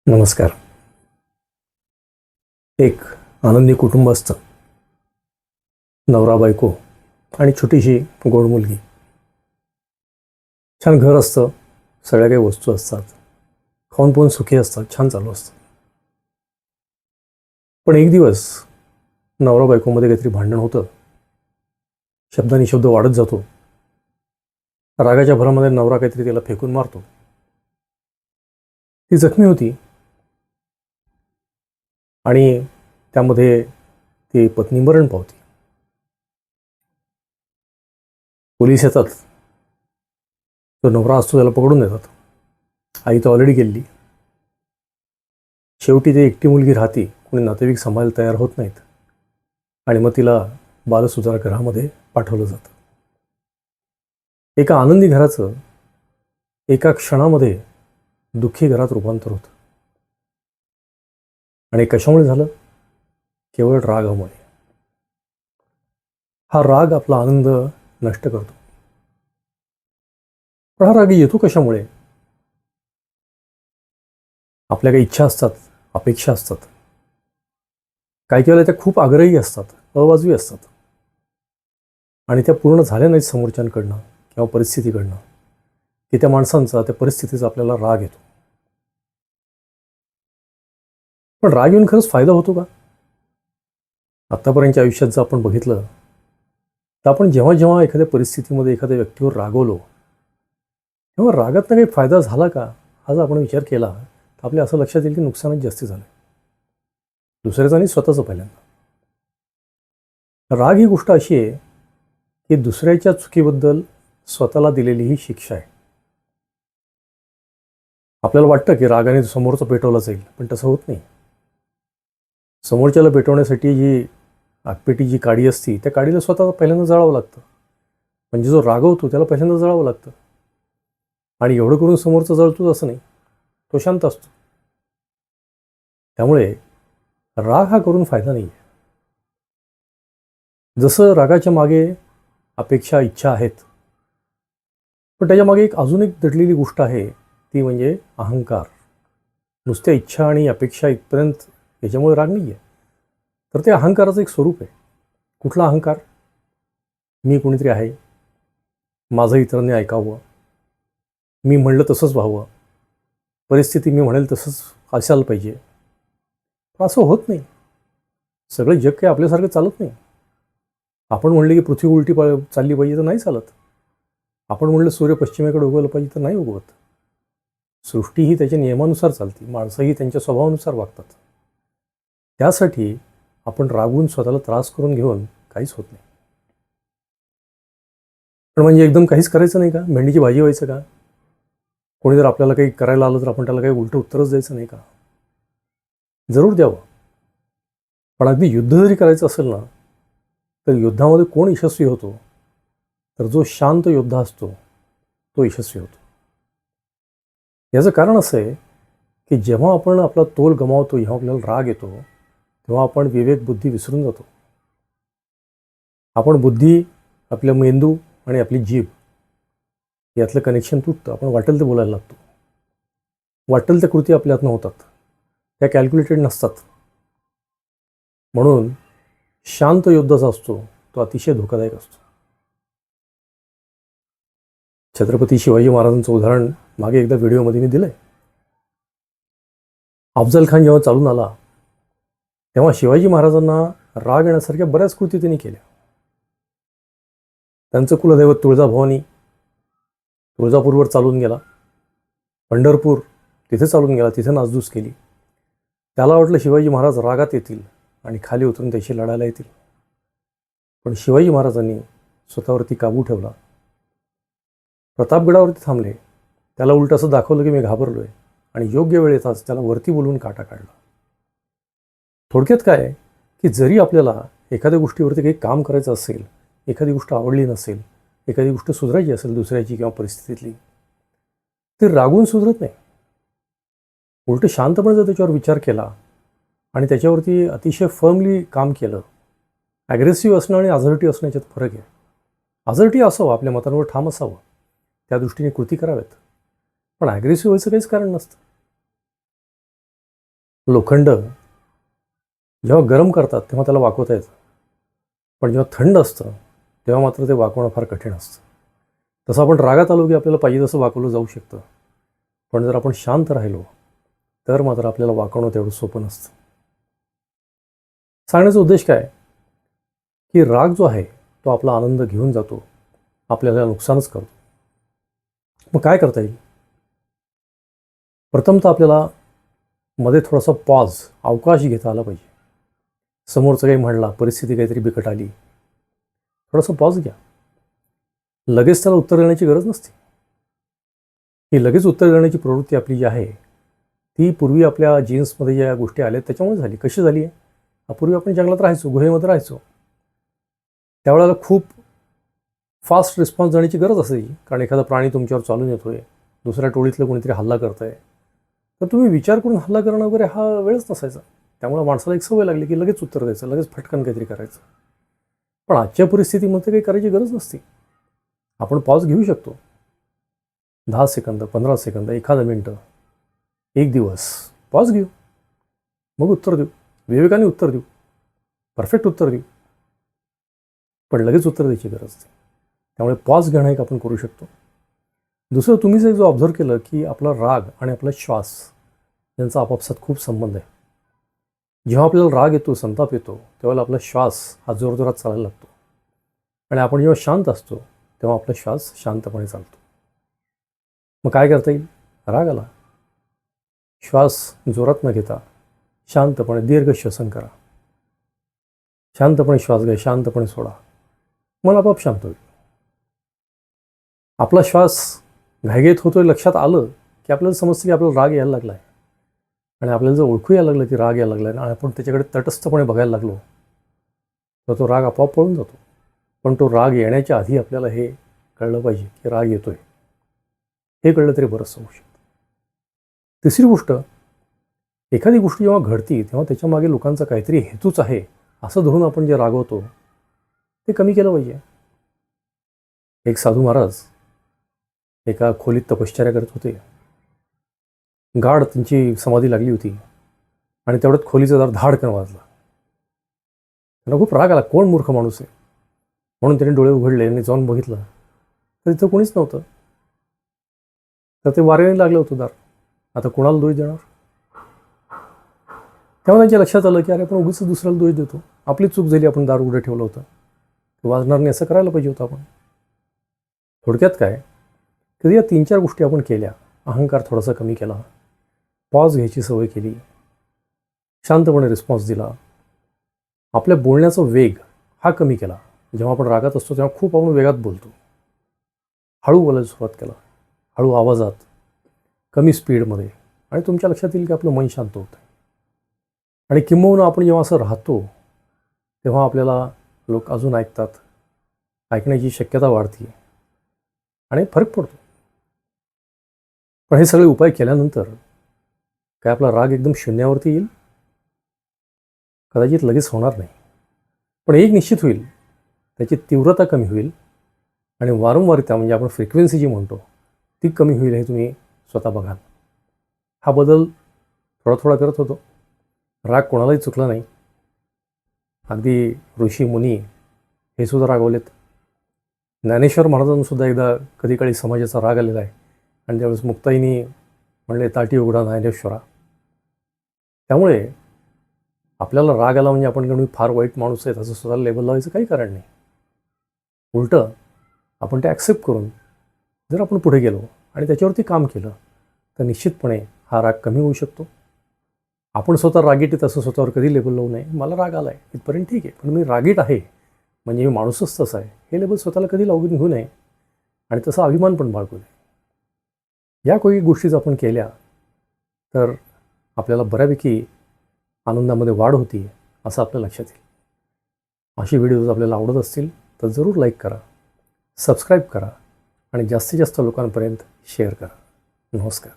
नमस्कार. एक आनंदी कुटुंब असतं. नवरा बायको आणि छोटीशी गोड मुलगी. छान घर असतं, सगळ्या काही वस्तू असतात, खाऊन पिऊन सुखी असतात, छान चालू असतं. पण एक दिवस नवरा बायकोमध्ये काहीतरी भांडण होतं. शब्दानी शब्द वाढत जातो. रागाच्या भरामध्ये नवरा काहीतरी त्याला फेकून मारतो. ती जखमी होती आणि त्यामध्ये ती पत्नी मरण पावते. पोलीस येतात. जो नवरा असतो त्याला पकडून नेतात. आई तर ऑलरेडी गेली. शेवटी ते एकटी मुलगी राहते. कोणी नातेवाईक सांभाळायला तयार होत नाहीत आणि मग तिला बालसुधार गृहामध्ये पाठवलं जातं. एका आनंदी घराचं एका क्षणामध्ये दुःखी घरात रूपांतर होतं. आणि कशामुळे झालं? केवळ रागामुळे. हा राग आपला आनंद नष्ट करतो. पण हा राग येतो कशामुळे? आपल्या काही इच्छा असतात, अपेक्षा असतात. काही वेळेला त्या खूप आग्रही असतात, अवाजवी असतात आणि त्या पूर्ण झाल्या नाहीत समोरच्यांकडनं किंवा परिस्थितीकडनं, की त्या माणसांचा, त्या परिस्थितीचा आपल्याला राग येतो. पण राग येऊन खरंच फायदा होतो का? आत्तापर्यंतच्या आयुष्यात जर आपण बघितलं तर आपण जेव्हा जेव्हा एखाद्या परिस्थितीमध्ये एखाद्या व्यक्तीवर रागवलो तेव्हा रागातनं काही फायदा झाला का हा जर आपण विचार केला तर आपल्या असं लक्षात येईल की नुकसानच जास्त झालं. दुसऱ्याचं आणि स्वतःचं पहिल्यांदा. राग ही गोष्ट अशी आहे की दुसऱ्याच्या चुकीबद्दल स्वतःला दिलेली ही शिक्षा आहे. आपल्याला वाटतं की रागाने समोरचा पेटवला जाईल, पण तसं होत नाही. समोरच्याला पेटवण्यासाठी जी आगपेटी जी काडी असती त्या काडीला स्वतः पहिल्यांदा जळावं लागतं. म्हणजे जो रागवतो त्याला पहिल्यांदा जळावं लागतं. आणि एवढं करून समोरचा जळतोच असं नाही, तो शांत असतो. त्यामुळे राग हा करून फायदा नाही आहे. जसं रागाच्या मागे अपेक्षा, इच्छा आहेत, पण त्याच्यामागे अजून एक दडलेली गोष्ट आहे, ती म्हणजे अहंकार. नुसत्या इच्छा आणि अपेक्षा इथपर्यंत याच्यामुळे राग नाही आहे, तर ते अहंकाराचं एक स्वरूप आहे. कुठला अहंकार? मी कोणीतरी आहे, माझं इतरांनी ऐकावं, मी म्हणलं तसंच व्हावं, परिस्थिती मी म्हणेल तसंच असायला पाहिजे. पण असं होत नाही. सगळं जग काही आपल्यासारखं चालत नाही. आपण म्हणले की पृथ्वी उलटी चालली पाहिजे तर नाही चालत. आपण म्हणलं सूर्य पश्चिमेकडे उगवलं पाहिजे तर नाही उगवत. सृष्टी ही त्याच्या नियमानुसार चालते, माणसंही त्यांच्या स्वभावानुसार वागतात. त्यासाठी आपण रागवून स्वतःला त्रास करून घेऊन काहीच होत नाही. पण म्हणजे एकदम काहीच करायचं नाही का? भेंडीची भाजी व्हायचं का? कोणी जर आपल्याला काही करायला आलं तर आपण त्याला काही उलटं उत्तरच द्यायचं नाही का? जरूर द्यावं. पण अगदी युद्ध जरी करायचं असेल ना तर युद्धामध्ये कोण यशस्वी होतो? तर जो शांत योद्धा असतो तो यशस्वी होतो. याचं कारण असं आहे की जेव्हा आपण आपला तोल गमावतो, जेव्हा आपल्याला राग येतो, तेव्हा आपण विवेक बुद्धी विसरून जातो. आपण बुद्धी, आपल्या मेंदू आणि आपली जीभ यातलं कनेक्शन तुटतं. आपण वाटेल ते बोलायला लागतो. वाटेल त्या कृती आपल्या हातनं होतात. त्या कॅल्क्युलेटेड नसतात. म्हणून शांत योद्धा असतो तो अतिशय धोकादायक असतो. छत्रपती शिवाजी महाराजांचं उदाहरण मागे एकदा व्हिडिओमध्ये मी दिलंय. अफजल खान जेव्हा चालून आला तेव्हा शिवाजी महाराजांना राग येण्यासारख्या बऱ्याच कृती त्यांनी केल्या. त्यांचं कुलदैवत तुळजाभवानी तुळजापूरवर चालून गेला. पंढरपूर तिथे चालून गेला, तिथे नासधूस केली. त्याला वाटलं शिवाजी महाराज रागात येतील आणि खाली उतरून त्याशी लढायला येतील. पण शिवाजी महाराजांनी स्वतःवरती काबू ठेवला. प्रतापगडावरती थांबले. त्याला उलट असं दाखवलं की मी घाबरलो आहे आणि योग्य वेळेतच त्याला वरती बोलवून काटा काढला. थोडक्यात काय आहे की जरी आपल्याला एखाद्या गोष्टीवरती काही काम करायचं असेल, एखादी गोष्ट आवडली नसेल, एखादी गोष्ट सुधारायची असेल दुसऱ्याची किंवा परिस्थितीतली, ती रागून सुधरत नाही. उलट शांतपणे जर त्याच्यावर विचार केला आणि त्याच्यावरती अतिशय फर्मली काम केलं. ॲग्रेसिव्ह असणं आणि असर्टिव्ह असणं याच्यात फरक आहे. असर्टिव्ह असावं, आपल्या मतांवर ठाम असावं, त्या दृष्टीने कृती कराव्यात. पण ॲग्रेसिव्ह व्हायचं काहीच कारण नसतं. लोखंड जेव्हा गरम करतात तेव्हा त्याला वाकवता येतं, पण जेव्हा थंड असतं तेव्हा मात्र ते वाकवणं फार कठीण असतं. तसं आपण रागात आलो की आपल्याला पाहिजे तसं वाकवलं जाऊ शकतं, पण जर आपण शांत राहिलो तर मात्र आपल्याला वाकवणं तेवढं सोपं नसतं. सांगण्याचा उद्देश काय, की राग जो आहे तो आपला आनंद घेऊन जातो, आपल्याला नुकसानच करतो. मग काय करता येईल? प्रथमतः आपल्याला मध्ये थोडासा पॉज, अवकाश घेता आला पाहिजे. समोरचं काही म्हणला, परिस्थिती काहीतरी बिकट आली, थोडासा पॉज घ्या. लगेच त्याला उत्तर देण्याची गरज नसते. ही लगेच उत्तर देण्याची प्रवृत्ती आपली जी आहे ती पूर्वी आपल्या जीन्समध्ये ज्या गोष्टी आल्या त्याच्यामुळे झाली. कशी झाली आहे? पूर्वी आपण जंगलात राहायचो, गुहेमध्ये राहायचो. त्यावेळेला खूप फास्ट रिस्पॉन्स देण्याची गरज असायची, कारण एखादा प्राणी तुमच्यावर चालून येतोय, दुसऱ्या टोळीतलं कोणीतरी हल्ला करत आहे, तर तुम्ही विचार करून हल्ला करणं वगैरे हा वेळच नसायचा. त्यामुळे माणसाला एक सवय लागली की लगेच उत्तर द्यायचं, लगेच फटकन काहीतरी करायचं. पण आजच्या परिस्थितीमध्ये काही करायची गरज नसते. आपण पॉज घेऊ शकतो. 10 सेकंद, 15 सेकंद, एखादं मिनटं, एक दिवस पॉज घेऊ, मग उत्तर देऊ. विवेकाने उत्तर देऊ, परफेक्ट उत्तर देऊ, पण लगेच उत्तर द्यायची गरज नाही. त्यामुळे पॉज घेणं एक आपण करू शकतो. दुसरं, तुम्ही जे जो ऑब्झर्व केलं की आपला राग आणि आपला श्वास यांचा आपापसात खूप संबंध आहे. जेव्हा आपल्याला राग येतो, संताप येतो, तेव्हा आपला श्वास हा जोरजोरात चालायला लागतो, आणि आपण जेव्हा शांत असतो तेव्हा आपला श्वास शांतपणे चालतो. मग काय करता येईल? राग आला, श्वास जोरात न घेता शांतपणे दीर्घ श्वसन करा. शांतपणे श्वास घ्या, शांतपणे सोडा, मन आपोआप शांत होईल. आपला श्वास घाईघाईत होतोय लक्षात आलं की आपल्याला समजतं की आपल्याला राग यायला लागला आहे, आणि आपल्याला जर ओळखू यायला लागलं की राग यायला लागला आहे आणि आपण त्याच्याकडे तटस्थपणे बघायला लागलो तर तो राग आपोआप पळून जातो. पण तो राग येण्याच्या आधी आपल्याला हे कळलं पाहिजे की राग येतोय. हे कळलं तरी बरंचसं होऊ शकतं. तिसरी गोष्ट, एखादी गोष्ट जेव्हा घडती तेव्हा त्याच्यामागे लोकांचा काहीतरी हेतूच आहे असं धरून आपण जे रागवतो ते कमी केलं पाहिजे. एक साधू महाराज एका खोलीत तपश्चर्या करत होते. गाढ त्यांची समाधी लागली होती, आणि तेवढ्यात खोलीचा दार धाडकन वाजला. त्यांना खूप राग आला, कोण मूर्ख माणूस आहे म्हणून त्यांनी डोळे उघडले आणि जाऊन बघितलं तर तिथं कोणीच नव्हतं. तर ते वाऱ्याने लागलं होतं दार. आता कोणाला दोष देणार? तेव्हा त्यांच्या लक्षात आलं की अरे आपण उगीच दुसऱ्याला दोष देतो, आपली चूक झाली, आपण दार उघडं ठेवलं होतं, ते वाजणार नाही असं करायला पाहिजे होतं आपण. थोडक्यात काय, कधी या 3-4 गोष्टी आपण केल्या, अहंकार थोडासा कमी केला, पॉज घ्यायची सवय केली, शांतपणे रिस्पॉन्स दिला, आपल्या बोलण्याचा वेग हा कमी केला. जेव्हा आपण रागात असतो तेव्हा खूप आपण वेगात बोलतो, हळू बोलायला सुरुवात केला, हळू आवाजात, कमी स्पीडमध्ये, आणि तुमच्या लक्षात येईल की आपलं मन शांत होतं. आणि किंबहुना आपण जेव्हा असं राहतो तेव्हा आपल्याला लोक अजून ऐकतात, ऐकण्याची शक्यता वाढते आणि फरक पडतो. पण हे सगळे उपाय केल्यानंतर काय आपला राग एकदम शून्यावरती येईल? कदाचित लगेच होणार नाही. पण एक निश्चित होईल, त्याची तीव्रता कमी होईल, आणि वारंवारिता म्हणजे आपण फ्रिक्वेन्सी जी म्हणतो ती कमी होईल. हे तुम्ही स्वतः बघाल. हा बदल थोडा थोडा करत होतो. राग कोणालाही चुकला नाही. अगदी ऋषी मुनी हे सुद्धा रागवलेत. ज्ञानेश्वर महाराजांसुद्धा एकदा कधी काळी समाजाचा राग आलेला आहे, आणि त्यावेळेस मुक्ताईनी म्हणले ताटी उघडा ज्ञानेश्वरा. त्यामुळे आपल्याला राग आला म्हणजे आपण कोणी फार वाईट माणूस आहे असं स्वतःला लेबल लावायचं काही कारण नाही. उलटं आपण ते ॲक्सेप्ट करून जर आपण पुढे गेलो आणि त्याच्यावरती काम केलं तर निश्चितपणे हा राग कमी होऊ शकतो. आपण स्वतः रागीट आहे असं स्वतःवर कधी लेबल लावू नये. मला राग आला आहे इथपर्यंत ठीक आहे, पण मी रागीट आहे म्हणजे मी माणूसच तसा आहे हे लेबल स्वतःला कधी लावून घेऊ नये, आणि तसा अभिमान पण बाळगू नये. या काही गोष्टीच आपण केल्या तर आपल्याला बऱ्यापैकी आनंदामध्ये वाढ होती असं आपल्या लक्षात येईल. अशी व्हिडिओज आपल्याला आवडत असतील तर जरूर लाईक करा, सबस्क्राईब करा, आणि जास्तीत जास्त लोकांपर्यंत शेअर करा. नमस्कार.